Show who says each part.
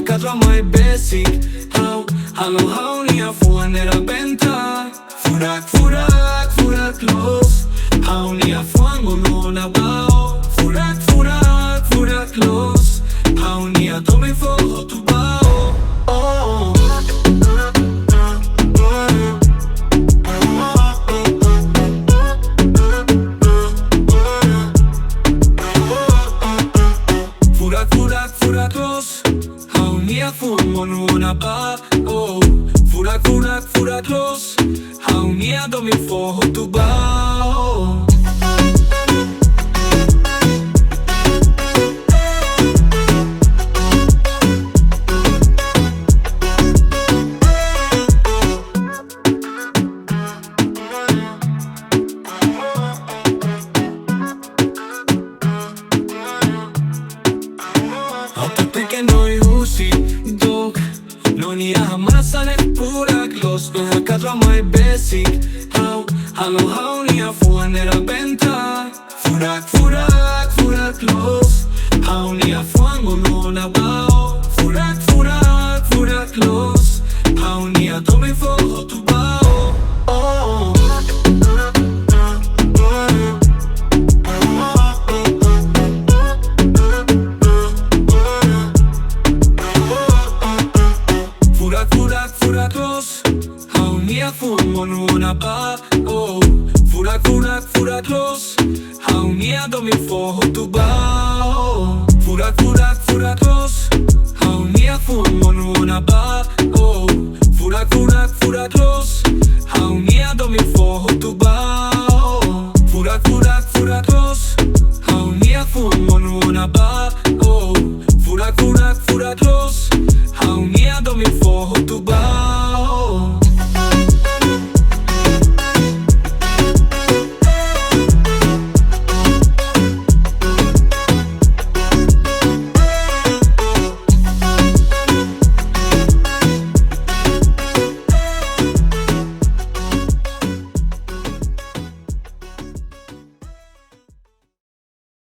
Speaker 1: kadra mai basic halo ni afuan era benta furak los ni afuan uno na bao furak los ni atome fo tu bao furak los ni afuan uno na bao furak los ni atome fo tu bao. Noi husi dog no ni jamás ale furak los kadra mai basic halo ni afuan era benta furak los ni afuan uno na bao furak los ni atome fo tu bao furak los ni afuan uno na bao furak los ni atome fo tu bao furak los ni afuan uno na bao furak los